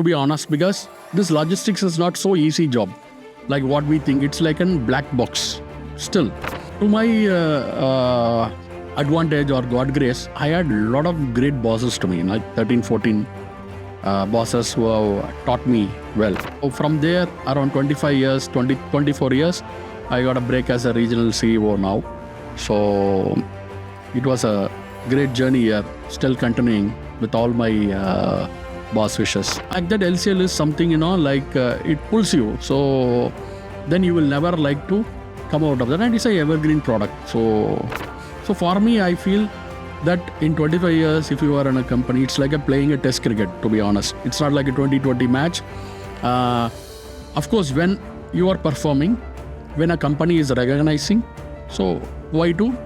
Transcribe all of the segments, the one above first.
to be honest, because this logistics is not so easy job like what we think. It's like a black box. Still, to my advantage or God grace, I had a lot of great bosses to me, like 13, 14 bosses who have taught me well. So from there, around 25 years, 24 years, I got a break as a regional CEO now. So it was a great journey here, still continuing with all my boss wishes. Like that LCL is something, it pulls you. So then you will never like to come out of that. And it's an evergreen product. So for me, I feel that in 25 years, if you are in a company, it's like playing a test cricket, to be honest. It's not like a 2020 match. Of course, when you are performing, when a company is recognizing, so why to?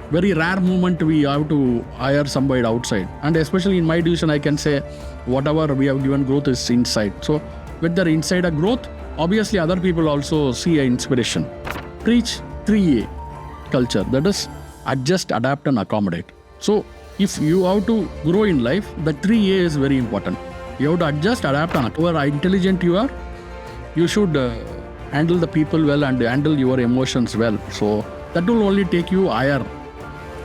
Very rare moment we have to hire somebody outside. And especially in my division, I can say whatever we have given growth is inside. So with the insider growth, obviously other people also see an inspiration. Preach 3A culture. That is adjust, adapt and accommodate. So if you have to grow in life, the 3A is very important. You have to adjust, adapt and accommodate. However intelligent you are, you should handle the people well and handle your emotions well. So that will only take you higher.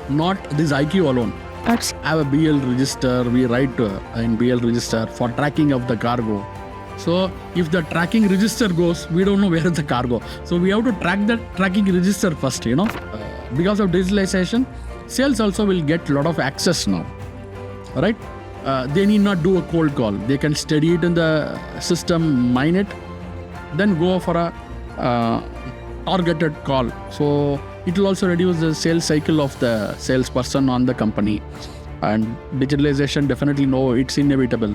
Not this IQ alone. I have a BL register. We write in BL register for tracking of the cargo. So if the tracking register goes, we don't know where is the cargo. So we have to track the tracking register first, Because of digitalization, sales also will get a lot of access now. Right? They need not do a cold call. They can study it in the system, mine it, then go for a targeted call. So it will also reduce the sales cycle of the salesperson on the company. And digitalization, definitely no, it's inevitable.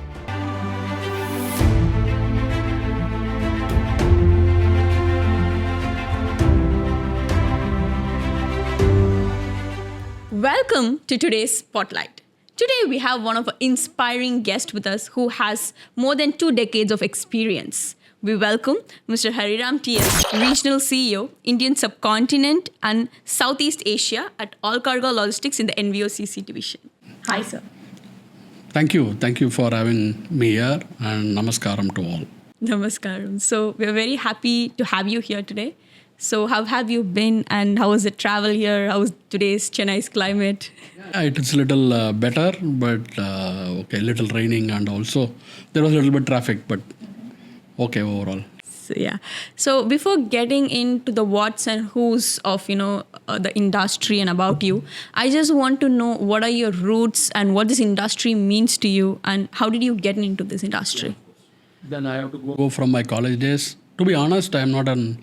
Welcome to today's Spotlight. Today we have one of our inspiring guests with us who has more than 2 decades of experience. We welcome Mr. Hariram TS, Regional CEO, Indian Subcontinent and Southeast Asia at All Cargo Logistics in the NVOCC division. Hi, sir. Thank you. Thank you for having me here and namaskaram to all. Namaskaram. So we're very happy to have you here today. So how have you been and how was the travel here? How was today's Chennai's climate? Yeah, it is a little better, but little raining and also there was a little bit traffic, but okay overall. So before getting into the what's and who's of, the industry and about you, I just want to know what are your roots and what this industry means to you and how did you get into this industry? Then I have to go from my college days. To be honest, I am not a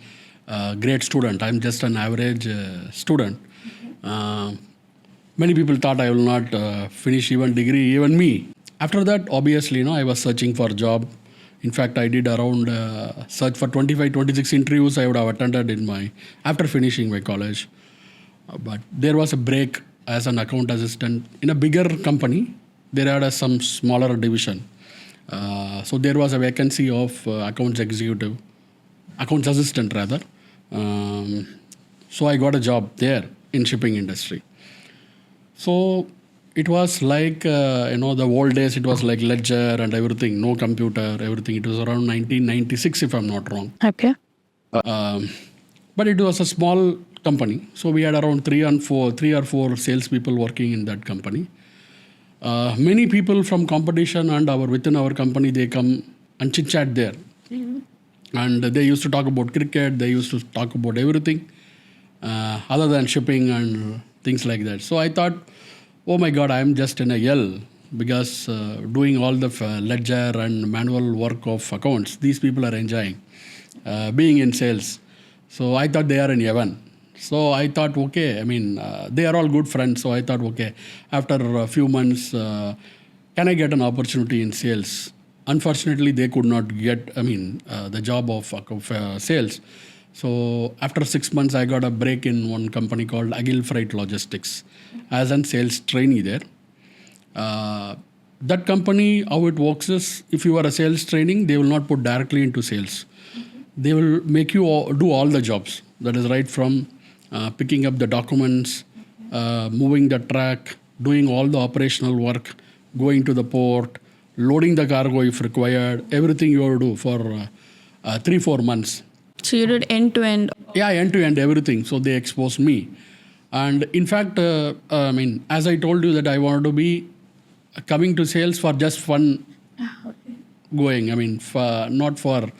great student. I am just an average student. Many people thought I will not finish even degree, even me. After that, obviously, I was searching for a job. In fact, I did around search for 25, 26 interviews I would have attended after finishing my college. But there was a break as an account assistant. In a bigger company, there had some smaller division. So there was a vacancy of accounts assistant rather. So I got a job there in shipping industry. So it was like, the old days, it was like ledger and everything, no computer, everything. It was around 1996, if I'm not wrong. Okay. But it was a small company. So we had around three or four salespeople working in that company. Many people from competition and within our company, they come and chit-chat there. Mm-hmm. And they used to talk about cricket. They used to talk about everything other than shipping and things like that. So I thought, oh my God, I'm just in a yell because doing all the ledger and manual work of accounts, these people are enjoying being in sales. So I thought they are in heaven. So I thought, okay, they are all good friends. So I thought, okay, after a few months, can I get an opportunity in sales? Unfortunately, they could not get, the job of sales. So after 6 months, I got a break in one company called Agile Freight Logistics as a sales trainee there. That company, how it works is, if you are a sales training, they will not put directly into sales. They will make you do all the jobs. That is right from picking up the documents, moving the track, doing all the operational work, going to the port, loading the cargo if required, everything you have to do for 3-4 months. So you did end to end. Yeah, end to end, everything. So they exposed me. And in fact, as I told you that I wanted to be coming to sales for just fun going. Not for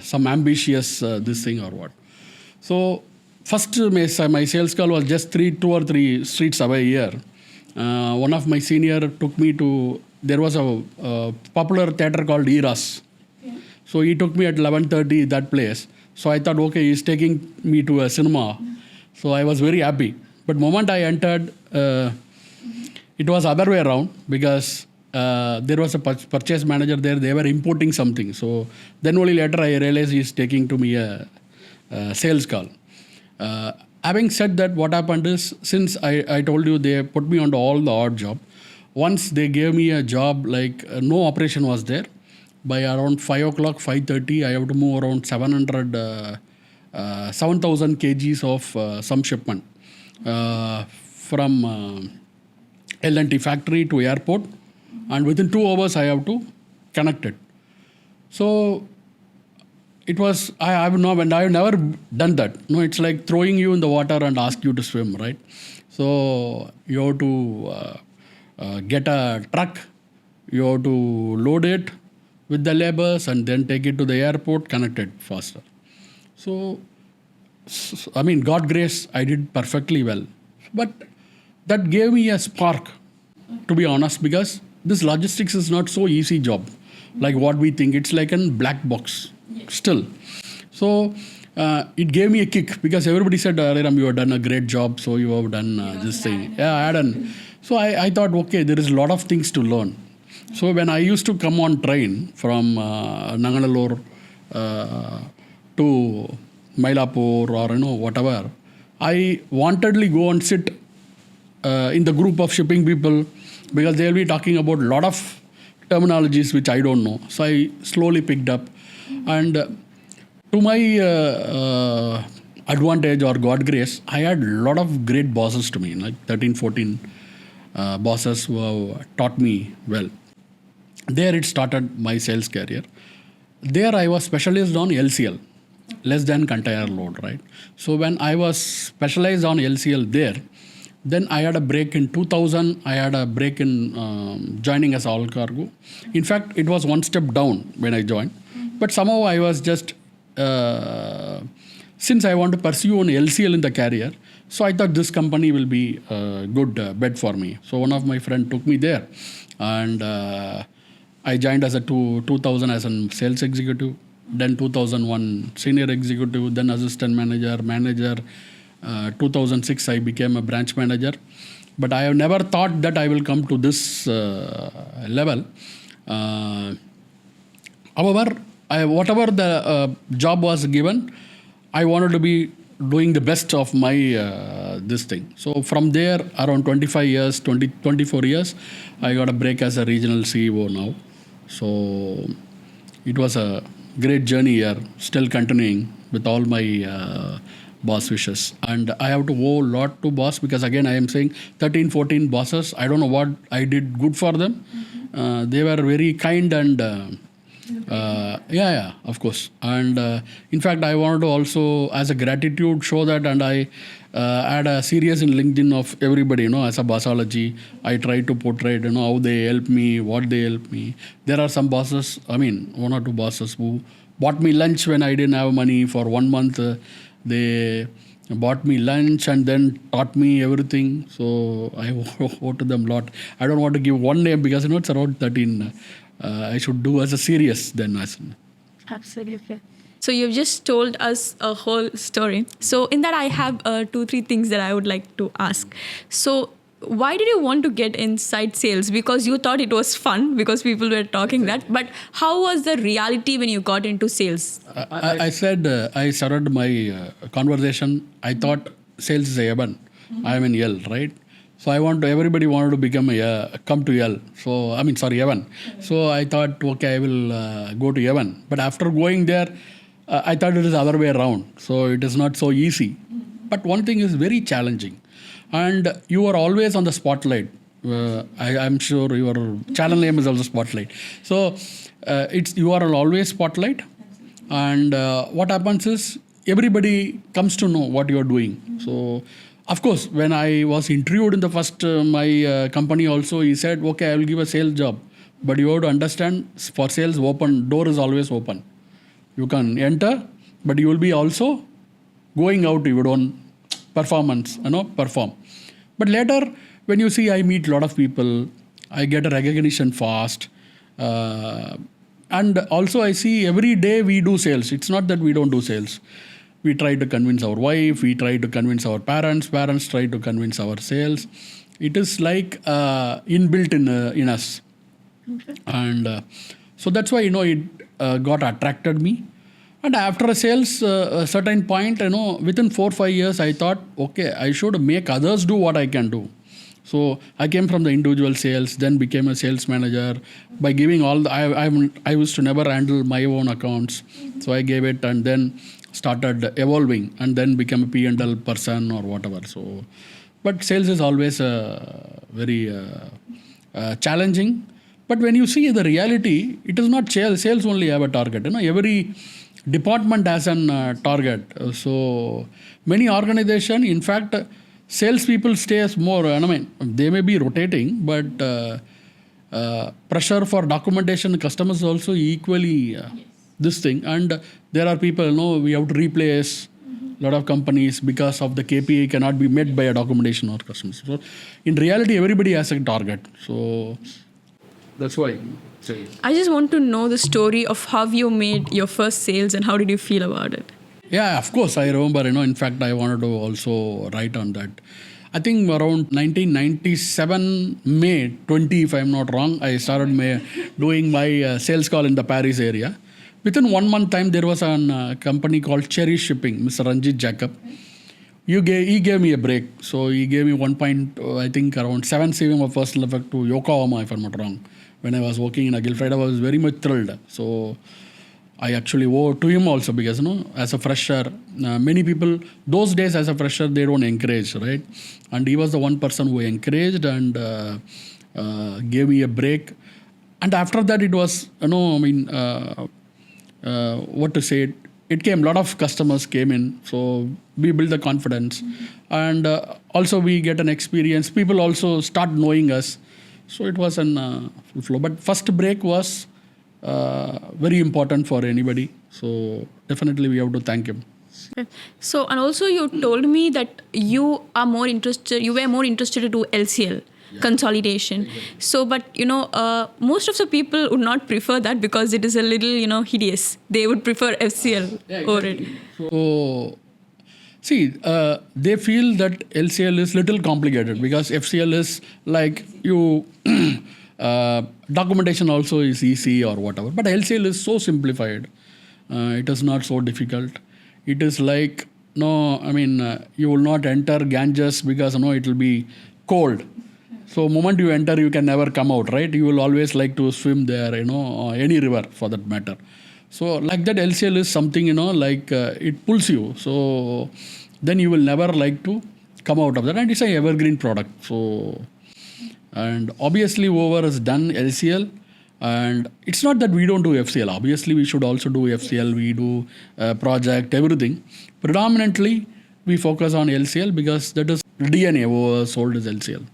some ambitious this thing or what. So first my sales call was just 2 or 3 streets away here. One of my senior took me to, there was a popular theatre called Eras. Yeah. So he took me at 11:30 that place. So I thought, okay, he's taking me to a cinema. So I was very happy. But moment I entered, it was other way around because there was a purchase manager there. They were importing something. So then only later I realized he's taking to me a sales call. Having said that, what happened is, since I told you they put me onto all the odd job, once they gave me a job like no operation was there. By around 5 o'clock, 5:30, I have to move around 7,000 kgs of some shipment from L&T factory to airport, and within 2 hours I have to connect it. So it was, I've never done that. No, it's like throwing you in the water and ask you to swim, right? So you have to get a truck, you have to load it with the labors and then take it to the airport, connect it faster. So, God grace, I did perfectly well. But that gave me a spark, to be honest, because this logistics is not so easy job like what we think. It's like a black box still. So it gave me a kick because everybody said, Ram, you have done a great job, so you have done this thing. Yeah, I had done. So I thought, okay, there is a lot of things to learn. So when I used to come on train from Nanganallur to Mylapore or whatever, I wantedly go and sit in the group of shipping people because they'll be talking about a lot of terminologies which I don't know. So I slowly picked up, and to my advantage or God grace, I had a lot of great bosses to me, like 13, 14 bosses who have taught me well. There it started my sales career. There I was specialized on LCL, less than container load, right? So when I was specialized on LCL there, then I had a break in 2000. I had a break in joining as all cargo. In fact, it was one step down when I joined. But somehow I was just, since I want to pursue an LCL in the career, so I thought this company will be a good bet for me. So one of my friends took me there, and I joined as a 2000 as a sales executive, then 2001 senior executive, then assistant manager. 2006 I became a branch manager. But I have never thought that I will come to this level. However, whatever the job was given, I wanted to be doing the best of my this thing. So from there, around 24 years, I got a break as a regional CEO now. So it was a great journey here, still continuing with all my boss wishes. And I have to owe a lot to boss because again, I am saying 13, 14 bosses. I don't know what I did good for them. They were very kind and of course. And in fact, I wanted to also, as a gratitude, show that, and I had a series in LinkedIn of everybody, as a bossology. I try to portray, how they help me, what they help me. There are some bosses, one or two bosses who bought me lunch when I didn't have money for 1 month. They bought me lunch and then taught me everything. So I owe to them a lot. I don't want to give one name because, it's around 13. I should do as a serious then. Absolutely. So you've just told us a whole story. So in that I have 2-3 things that I would like to ask. So why did you want to get inside sales? Because you thought it was fun because people were talking that. But how was the reality when you got into sales? I said, I started my conversation. I thought sales is a heaven. I am in L, right? So everybody wanted to come to L. So, heaven. So I thought, okay, I will go to heaven. But after going there, I thought it is the other way around. So it is not so easy. But one thing is very challenging. And you are always on the spotlight. I'm sure your channel name is also Spotlight. So it's you are always Spotlight, and what happens is everybody comes to know what you are doing. So of course, when I was interviewed in the first my company also, he said, okay, I will give a sales job, but you have to understand, for sales, open door is always open. You can enter, but you will be also going out if you don't perform. But later, when you see, I meet a lot of people, I get a recognition fast. And also, I see every day we do sales. It's not that we don't do sales. We try to convince our wife, we try to convince our parents try to convince our sales. It is like inbuilt in us. Okay. And so that's why, it got attracted me. And after a sales, a certain point, within 4 or 5 years, I thought, okay, I should make others do what I can do. So I came from the individual sales, then became a sales manager by giving all the, I used to never handle my own accounts. So I gave it and then started evolving and then became a P&L person or whatever. So, but sales is always very challenging. But when you see the reality, it is not sales only have a target. Every department has a target. So many organizations, in fact, salespeople stay as more. They may be rotating, but pressure for documentation, customers also equally this thing. And there are people, we have to replace a lot of companies because of the KPI cannot be met by a documentation or customers. So in reality, everybody has a target. So that's why. I just want to know the story of how you made your first sales and how did you feel about it? Yeah, of course. I remember, in fact, I wanted to also write on that. I think around 1997, May 20, if I'm not wrong, I started doing my sales call in the Paris area. Within 1 month time, there was a company called Cherry Shipping, Mr. Ranjit Jacob. He gave me a break. So he gave me I think around 7 CVM of personal effect to Yokohama, if I'm not wrong. When I was working in a Guildford, I was very much thrilled. So I actually owe to him also because, as a fresher, many people, those days as a fresher, they don't encourage, right? And he was the one person who encouraged and gave me a break. And after that, it was, what to say, it came, a lot of customers came in. So we build the confidence. And also we get an experience. People also start knowing us. So it was an flow. But first break was very important for anybody. So definitely we have to thank him. So, and also you told me that you were more interested to do LCL. Yeah. Consolidation. Exactly. So, but most of the people would not prefer that because it is a little, hideous. They would prefer FCL over it. So, see, they feel that LCL is little complicated because FCL is like you, documentation also is easy or whatever. But LCL is so simplified. It is not so difficult. It is like, you will not enter Ganges because, it will be cold. So moment you enter, you can never come out, right? You will always like to swim there, any river for that matter. So like that LCL is something, it pulls you. So then you will never like to come out of that. And it's an evergreen product. So, and obviously whoever has done LCL, and it's not that we don't do FCL. Obviously we should also do FCL. We do project, everything. Predominantly we focus on LCL because that is DNA who sold is LCL.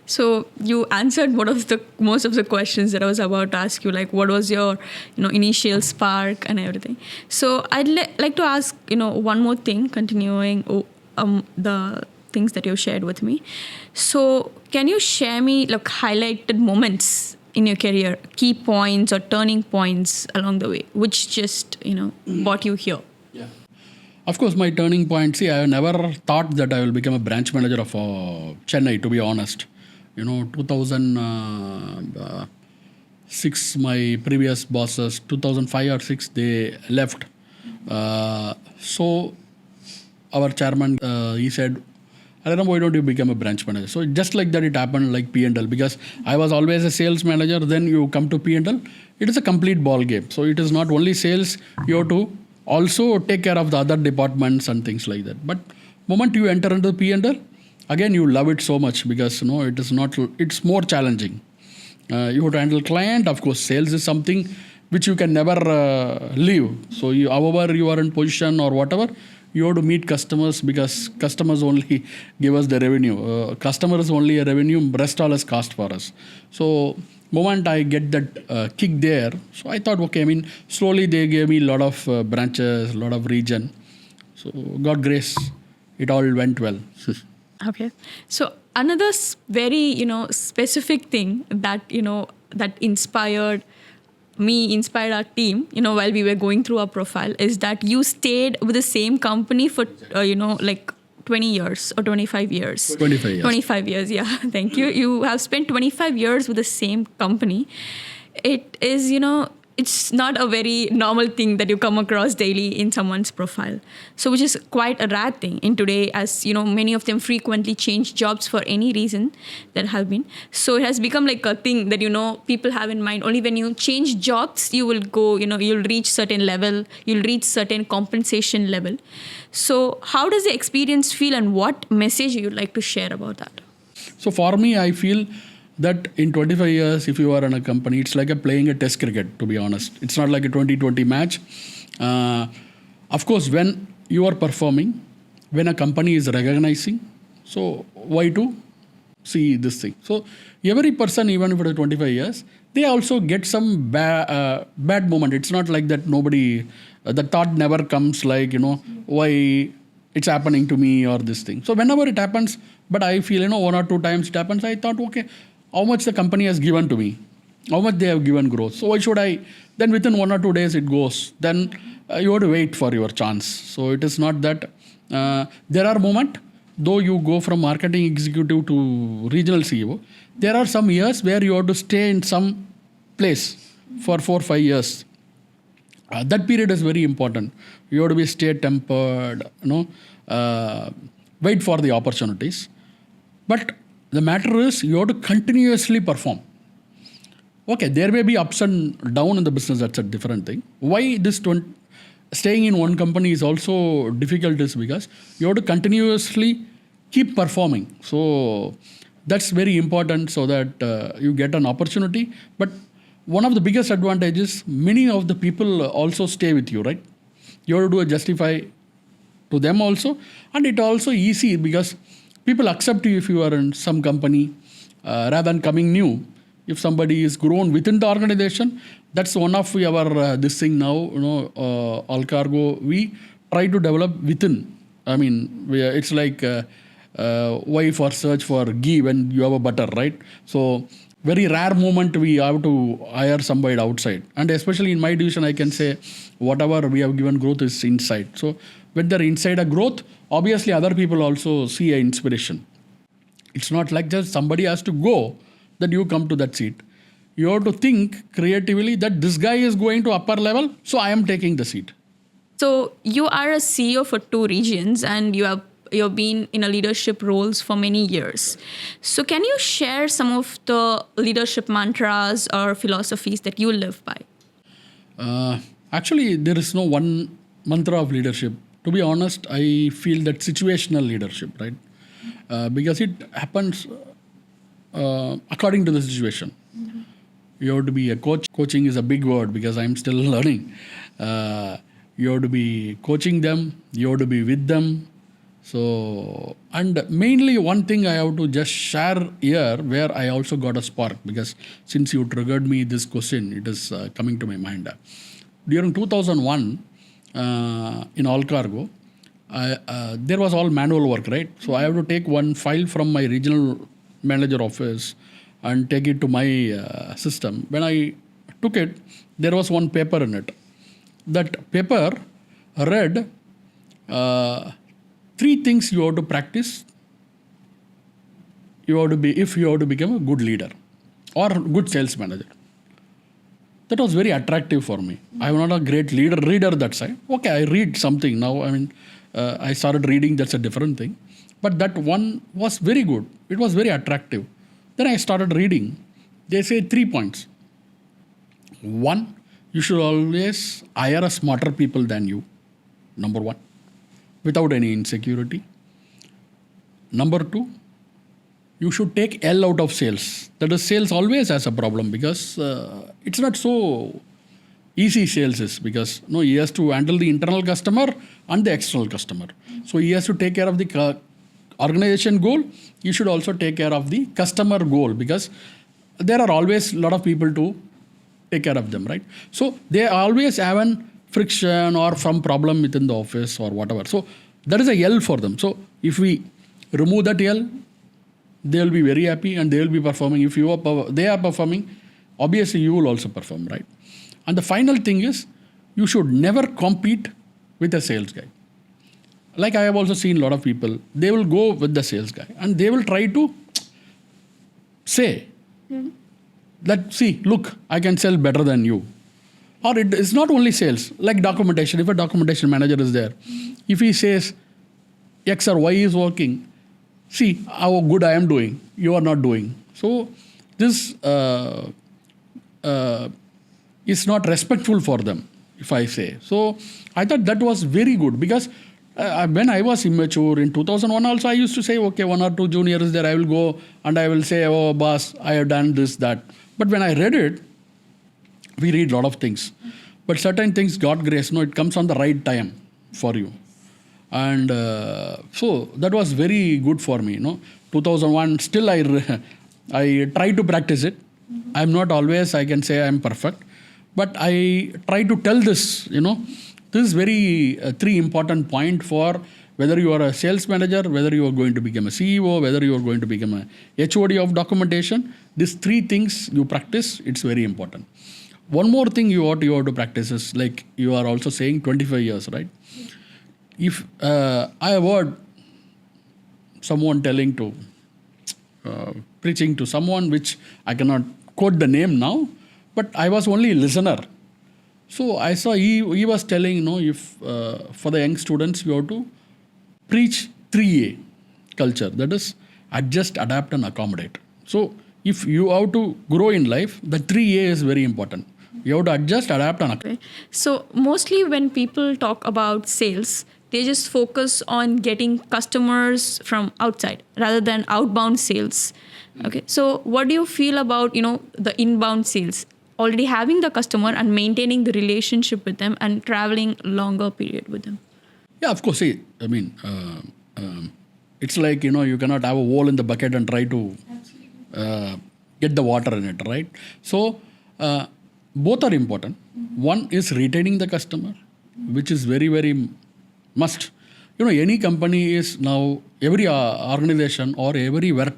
So you answered most of the questions that I was about to ask you, like what was your initial spark and everything. So I'd like to ask one more thing, continuing the things that you've shared with me. So can you share me highlighted moments in your career, key points or turning points along the way, which just brought you here? Yeah. Of course, my turning point. See, I never thought that I will become a branch manager of Chennai, to be honest. 2006, my previous bosses, 2005 or 6, they left. So our chairman, he said, I don't know, why don't you become a branch manager? So just like that, it happened like P&L, because I was always a sales manager. Then you come to P&L, it is a complete ball game. So it is not only sales, you have to also take care of the other departments and things like that. But moment you enter into P&L, again you love it so much because it is not. It's more challenging. You have to handle client. Of course, sales is something which you can never leave. So, however you are in position or whatever, you have to meet customers because customers only give us the revenue. Customer is only a revenue. Rest all is cost for us. So, moment I get that kick there, so I thought, okay. I mean, slowly they gave me a lot of branches, a lot of region. So, God grace, it all went well. Okay. So another very, specific thing that, that inspired me, inspired our team, while we were going through our profile is that you stayed with the same company for, like 20 years or 25 years. 25 years. 25 years, yeah. Thank you. You have spent 25 years with the same company. It is, it's not a very normal thing that you come across daily in someone's profile. So, which is quite a rare thing in today, as many of them frequently change jobs for any reason that have been. So it has become like a thing that people have in mind. Only when you change jobs, you will go. You'll reach certain level. You'll reach certain compensation level. So, how does the experience feel, and what message you'd like to share about that? So for me, I feel that in 25 years, if you are in a company, it's like playing a test cricket, to be honest. It's not like a 2020 match. Of course, when you are performing, when a company is recognizing, so why to see this thing? So every person, even for 25 years, they also get some bad moment. It's not like that nobody, the thought never comes like, why it's happening to me or this thing. So whenever it happens, but I feel, one or two times it happens, I thought, okay, how much the company has given to me, how much they have given growth. So why should I, then within 1 or 2 days it goes. Then you have to wait for your chance. So it is not that, there are moments, though you go from marketing executive to regional CEO, there are some years where you have to stay in some place for 4 or 5 years. That period is very important. You have to be stay tempered, wait for the opportunities. But the matter is you have to continuously perform. Okay, there may be ups and downs in the business, that's a different thing. Why staying in one company is also difficult is because you have to continuously keep performing. So that's very important so that you get an opportunity. But one of the biggest advantages, many of the people also stay with you, right? You have to do a justify to them also. And it also easy because people accept you if you are in some company rather than coming new. If somebody is grown within the organization, that's one of our this thing now, All Cargo, we try to develop within. I mean, it's like why for search for ghee when you have a butter, right? So very rare moment we have to hire somebody outside. And especially in my division, I can say whatever we have given growth is inside. So when they're inside a growth, obviously other people also see an inspiration. It's not like just somebody has to go that you come to that seat. You have to think creatively that this guy is going to upper level, so I am taking the seat. So you are a CEO for 2 regions and you've been in a leadership roles for many years. So can you share some of the leadership mantras or philosophies that you live by? Actually, there is no one mantra of leadership. To be honest, I feel that situational leadership, right? Because it happens according to the situation. Mm-hmm. You have to be a coach. Coaching is a big word because I'm still learning. You have to be coaching them. You have to be with them. So, and mainly one thing I have to just share here where I also got a spark because since you triggered me this question, it is coming to my mind. During 2001, in All Cargo, there was all manual work, right? So I have to take one file from my regional manager office and take it to my system. When I took it, there was one paper in it. That paper read 3 things you have to practice. If you have to become a good leader or good sales manager. That was very attractive for me. I'm not a great reader that side. Okay, I read something now. I mean, I started reading, that's a different thing. But that one was very good. It was very attractive. Then I started reading. They say 3 points. 1, you should always hire a smarter people than you. Number 1, without any insecurity. Number 2, you should take L out of sales. That is, sales always has a problem because it's not so easy. Sales is because he has to handle the internal customer and the external customer. So he has to take care of the organization goal. You should also take care of the customer goal because there are always a lot of people to take care of them, right? So they always have an friction or some problem within the office or whatever. So that is a L for them. So if we remove that L, they will be very happy and they will be performing. If they are performing, obviously you will also perform, right? And the final thing is, you should never compete with a sales guy. Like I have also seen a lot of people, they will go with the sales guy and they will try to say that, see, look, I can sell better than you. Or it's not only sales, like documentation. If a documentation manager is there, if he says X or Y is working, see how good I am doing, you are not doing. So this is not respectful for them, if I say. So I thought that was very good because when I was immature in 2001 also, I used to say, okay, one or two juniors there, I will go and I will say, oh boss, I have done this, that. But when I read it, we read a lot of things. But certain things, God grace, it comes on the right time for you. And so that was very good for me. 2001, still I try to practice it. I'm not always, I can say I'm perfect. But I try to tell this, this is very three important point for whether you are a sales manager, whether you are going to become a CEO, whether you are going to become a HOD of documentation. These three things you practice, it's very important. One more thing you have to practice is, like you are also saying, 25 years, right? If I have heard someone telling to, preaching to someone, which I cannot quote the name now, but I was only a listener. So I saw he was telling, if for the young students, you have to preach 3A culture. That is, adjust, adapt and accommodate. So if you have to grow in life, the 3A is very important. You have to adjust, adapt and accommodate. So mostly when people talk about sales, they just focus on getting customers from outside rather than outbound sales. Okay. So what do you feel about, the inbound sales? Already having the customer and maintaining the relationship with them and traveling longer period with them. Yeah, of course. See, I mean, it's like, you cannot have a hole in the bucket and try to get the water in it, right? So both are important. One is retaining the customer, which is very, very must. Any company is now, every organization or every work,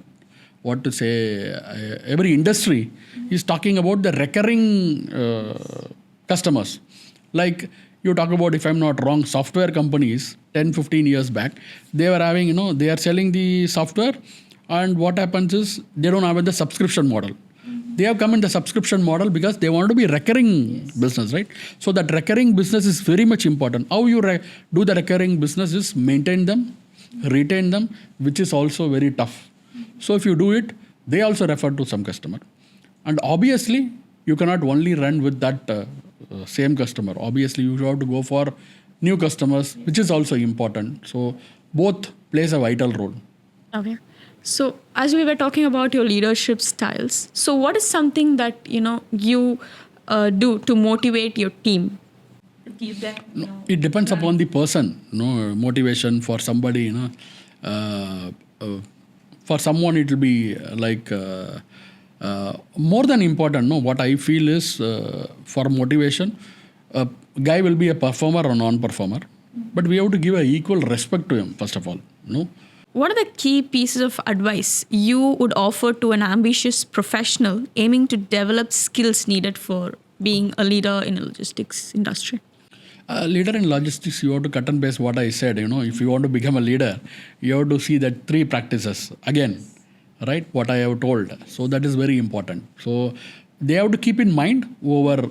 every industry is talking about the recurring customers. Like you talk about, if I'm not wrong, software companies 10, 15 years back, they were having, they are selling the software, and what happens is they don't have the subscription model. They have come in the subscription model because they want to be recurring business, right? So that recurring business is very much important. How you do the recurring business is maintain them, retain them, which is also very tough. So if you do it, they also refer to some customer. And obviously, you cannot only run with that same customer. Obviously, you have to go for new customers, which is also important. So both plays a vital role. Okay. So as we were talking about your leadership styles, so what is something that, you do to motivate your team? To keep them, it depends upon the person. Motivation for somebody, for someone it will be like more than important. What I feel is for motivation, a guy will be a performer or non-performer, but we have to give a equal respect to him, first of all. What are the key pieces of advice you would offer to an ambitious professional aiming to develop skills needed for being a leader in a logistics industry? Leader in logistics, you have to cut and paste what I said. If you want to become a leader, you have to see that three practices again, right? What I have told. So that is very important. So they have to keep in mind over,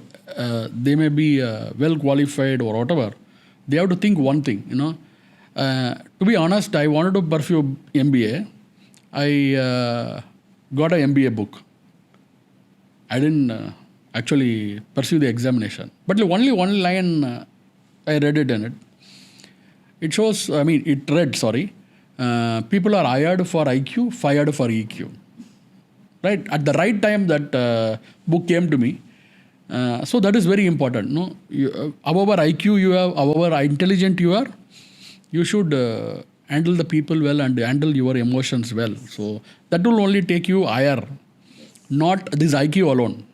they may be well qualified or whatever. They have to think one thing, to be honest, I wanted to pursue MBA. I got an MBA book. I didn't actually pursue the examination. But only one line I read it in it. It shows, it read, people are hired for IQ, fired for EQ. Right? At the right time, that book came to me. So that is very important. No, however IQ you have, however intelligent you are, you should handle the people well and handle your emotions well. So that will only take you higher, not this IQ alone.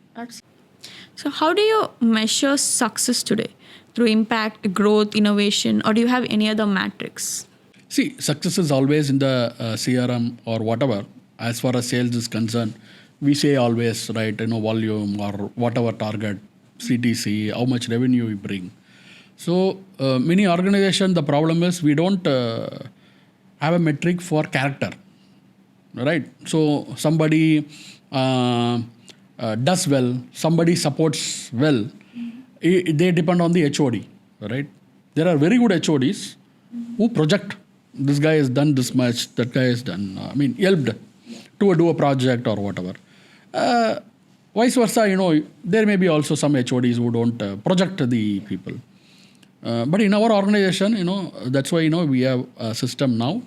So, how do you measure success today? Through impact, growth, innovation, or do you have any other metrics? See, success is always in the CRM or whatever. As far as sales is concerned, we say always, right, volume or whatever target, CTC, how much revenue we bring. So, many organizations, the problem is we don't have a metric for character, right? So, somebody does well, somebody supports well, they depend on the HOD, right? There are very good HODs who project, this guy has done this much, that guy has done, helped to do a project or whatever. Vice versa, there may be also some HODs who don't project the people. But in our organization, that's why, we have a system now,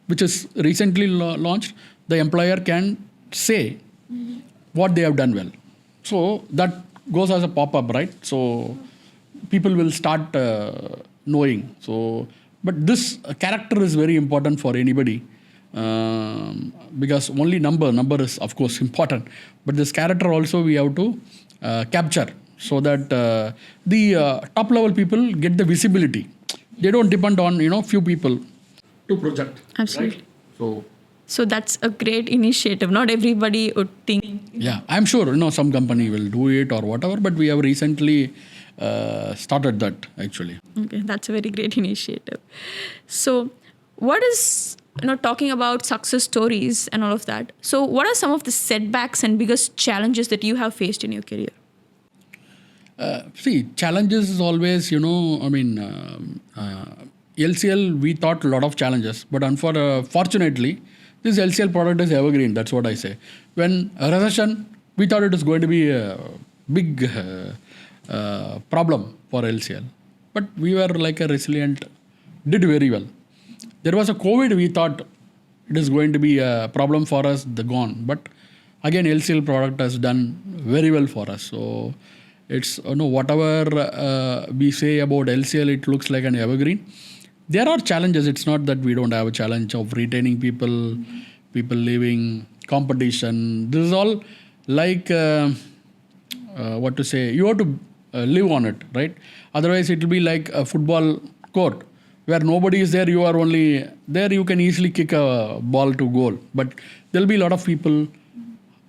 which is recently launched. The employer can say what they have done well. So that goes as a pop-up, right? So people will start knowing. So, but this character is very important for anybody. Because only number is of course important, but this character also we have to capture, so that the top level people get the visibility. They don't depend on few people to project. Absolutely. Right? So that's a great initiative. Not everybody would think. Yeah, I'm sure some company will do it or whatever, but we have recently started that actually. Okay, that's a very great initiative. So, what is talking about success stories and all of that? So, what are some of the setbacks and biggest challenges that you have faced in your career? See, challenges is always, LCL, we thought a lot of challenges, but unfortunately, this LCL product is evergreen. That's what I say. When a recession, we thought it was going to be a big problem for LCL, but we were like a resilient, did very well. There was a COVID, we thought it is going to be a problem for us, gone. But again, LCL product has done very well for us. So it's, whatever we say about LCL, it looks like an evergreen. There are challenges. It's not that we don't have a challenge of retaining people, people leaving, competition. This is all like, what to say, you have to live on it, right? Otherwise, it will be like a football court where nobody is there, you are only there, you can easily kick a ball to goal. But there will be a lot of people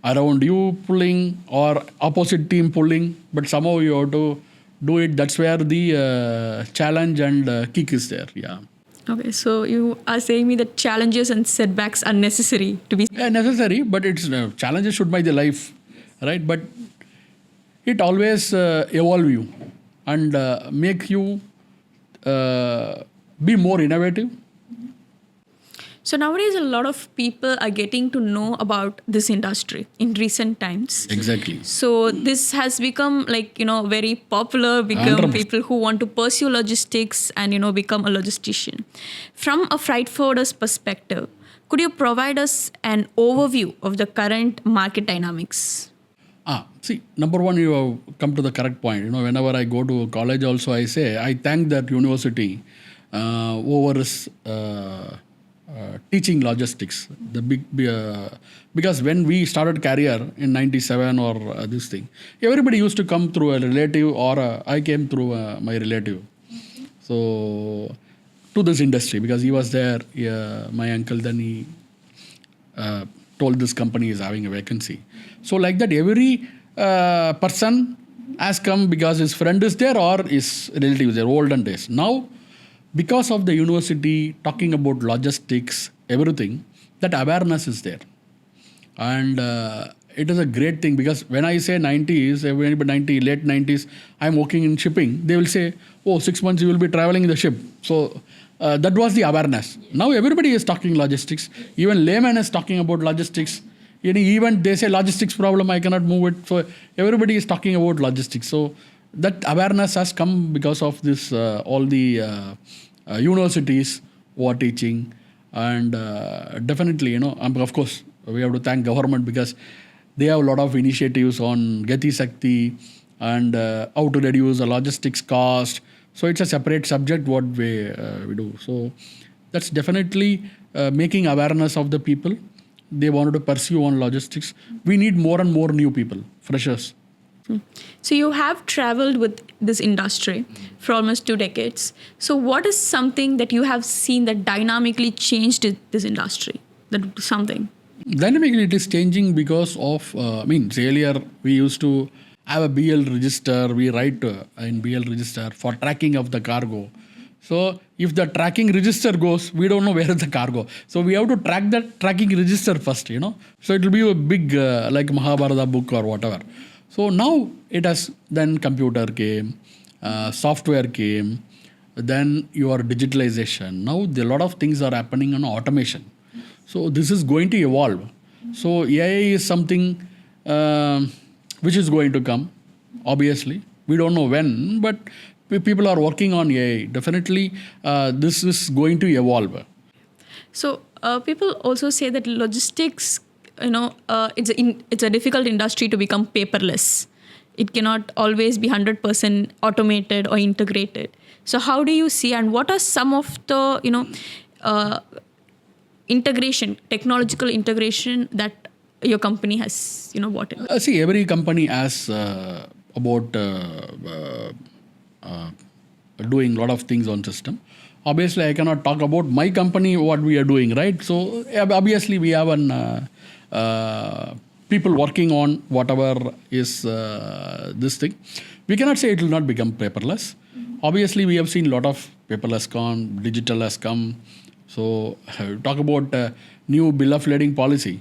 around you pulling or opposite team pulling, but somehow you have to do it. That's where the challenge and kick is there. Yeah. Okay, so you are saying me that challenges and setbacks are necessary to be... Yeah, necessary, but it's challenges should make the life, right? But it always evolve you and make you be more innovative. So nowadays, a lot of people are getting to know about this industry in recent times. Exactly. So this has become very popular, become 100%. people who want to pursue logistics and, become a logistician. From a freight forwarder's perspective, could you provide us an overview of the current market dynamics? See, number one, you have come to the correct point. Whenever I go to college also, I say, I thank that university over teaching logistics. The because when we started career in 97 or this thing, everybody used to come through a relative or I came through my relative. So to this industry because he was there, my uncle, then he told this company is having a vacancy. So like that, every person has come because his friend is there or his relative is there, olden days. Now, because of the university talking about logistics, everything, that awareness is there. And it is a great thing because when I say 90s, late 90s, I'm working in shipping, they will say, 6 months you will be traveling in the ship. So that was the awareness. Now everybody is talking logistics. Even layman is talking about logistics. Even they say logistics problem, I cannot move it. So everybody is talking about logistics. So that awareness has come because of this, all the universities who are teaching. And definitely, of course, we have to thank government because they have a lot of initiatives on Gati Sakti and how to reduce the logistics cost. So it's a separate subject what we do. So that's definitely making awareness of the people. They wanted to pursue on logistics. We need more and more new people, freshers. So you have traveled with this industry for almost 2 decades. So what is something that you have seen that dynamically changed this industry? That something. Dynamically, it is changing because of, earlier we used to have a BL register. We write in BL register for tracking of the cargo. So if the tracking register goes, we don't know where is the cargo. So we have to track that tracking register first, So it will be a big, like Mahabharata book or whatever. So now it has, then computer came, software came, then your digitalization. Now a lot of things are happening on automation. So this is going to evolve. So AI is something which is going to come, obviously. We don't know when, but people are working on AI. Definitely, this is going to evolve. So people also say that logistics, it's a difficult industry to become paperless. It cannot always be 100% automated or integrated. So how do you see, and what are some of the integration, technological integration that your company has brought in? See, every company has about doing a lot of things on system. Obviously, I cannot talk about my company, what we are doing, right? So obviously, we have an people working on whatever is this thing. We cannot say it will not become paperless. Obviously, we have seen a lot of paperless gone, digital has come. So talk about new bill of lading policy.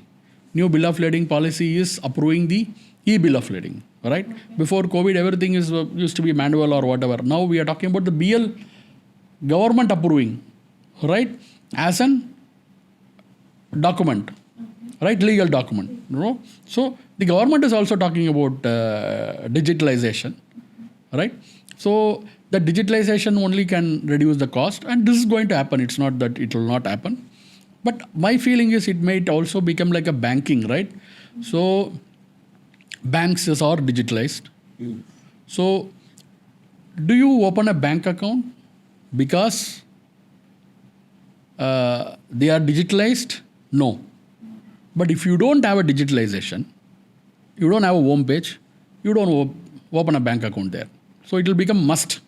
New bill of lading policy is approving the e-bill of lading, right? Before COVID, everything used to be manual or whatever. Now we are talking about the BL government approving, right? As an document, right? Legal document, So the government is also talking about digitalization, right? So the digitalization only can reduce the cost, and this is going to happen. It's not that it will not happen. But my feeling is it might also become like a banking, right? So banks are digitalized. So do you open a bank account because they are digitalized? No. But if you don't have a digitalization, you don't have a home page, you don't open a bank account there. So it will become must.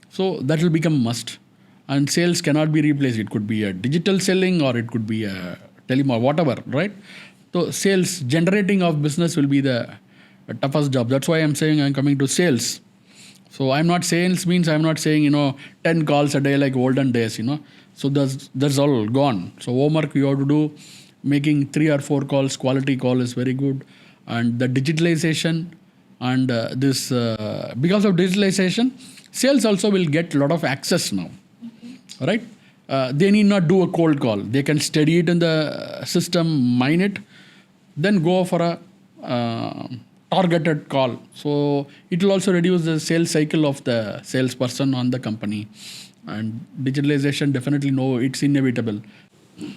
So that will become must. And sales cannot be replaced. It could be a digital selling or it could be a or whatever, right? So sales, generating of business will be the toughest job. That's why I'm saying I'm coming to sales. So I'm not sales means I'm not saying, 10 calls a day like olden days, So that's all gone. So homework you have to do, making 3 or 4 calls, quality call is very good. And the digitalization and because of digitalization, sales also will get a lot of access now, right? They need not do a cold call. They can study it in the system, mine it, then go for a targeted call. So it will also reduce the sales cycle of the salesperson on the company. And digitalization, definitely, no, it's inevitable.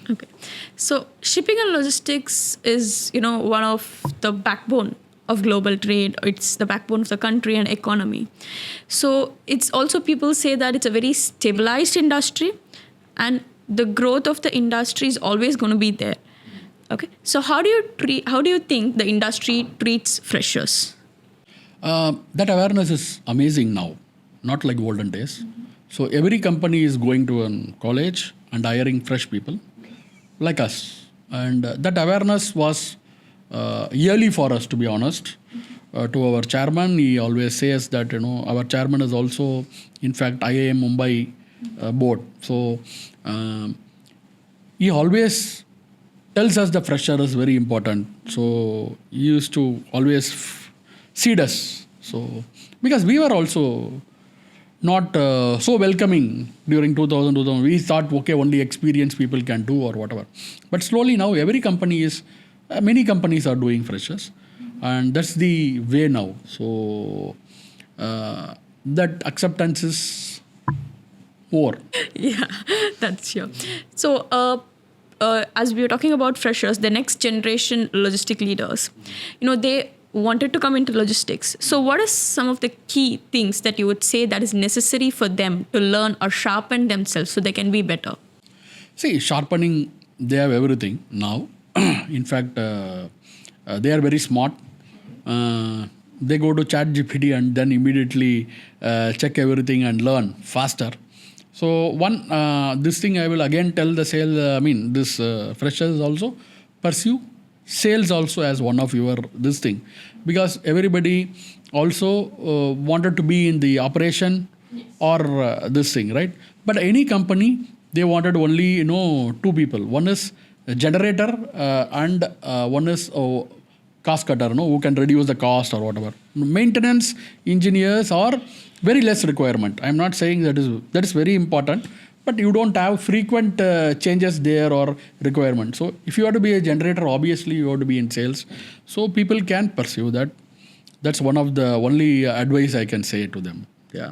Okay. So shipping and logistics is, one of the backbone of global trade. It's the backbone of the country and economy. So it's also, people say that it's a very stabilized industry and the growth of the industry is always going to be there. Okay. So how do you think the industry treats freshers? That awareness is amazing now, not like olden days. So every company is going to a college and hiring fresh people like us. And that awareness was yearly for us, to be honest. To our chairman, he always says that, our chairman is also, in fact, IIM Mumbai board. So he always tells us the fresher is very important. So he used to always seed us. So because we were also not so welcoming during 2000. We thought, okay, only experienced people can do or whatever. But slowly now, every company is, many companies are doing freshers. And that's the way now. So that acceptance is more. Yeah, that's sure. So, as we were talking about freshers, the next generation logistic leaders, they wanted to come into logistics. So, what are some of the key things that you would say that is necessary for them to learn or sharpen themselves so they can be better? See, sharpening, they have everything now. In fact, they are very smart. They go to chat GPT and then immediately check everything and learn faster. So this thing I will again tell the this freshers also pursue sales also as one of your this thing, because everybody also wanted to be in the operation or this thing, right? But any company, they wanted only two people. One is a generator and one is cost cutter, who can reduce the cost or whatever. Maintenance engineers are very less requirement. I'm not saying that is very important, but you don't have frequent changes there or requirement. So if you want to be a generator, obviously you have to be in sales. So people can pursue that. That's one of the only advice I can say to them. Yeah.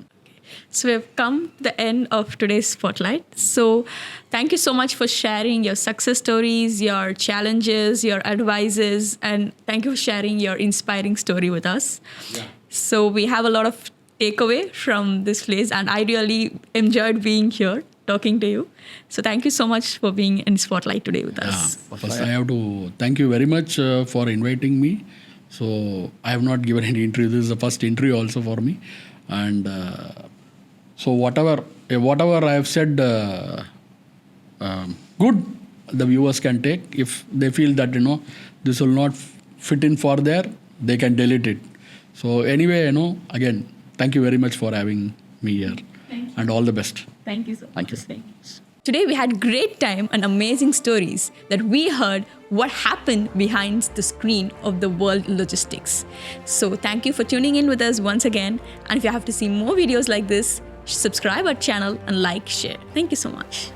So we've come to the end of today's spotlight. So thank you so much for sharing your success stories, your challenges, your advices, and thank you for sharing your inspiring story with us. Yeah. So we have a lot of takeaway from this place, and I really enjoyed being here talking to you. So thank you so much for being in spotlight today with us. First, I have to thank you very much for inviting me. So I have not given any interview. This is the first interview also for me, and so whatever I have said, good, the viewers can take. If they feel that this will not fit in for there, they can delete it. So anyway, again, thank you very much for having me here, and all the best. Thank you so much. Thank you. Today we had great time and amazing stories that we heard what happened behind the screen of the world logistics. So thank you for tuning in with us once again. And if you have to see more videos like this, subscribe our channel and like, share. Thank you so much.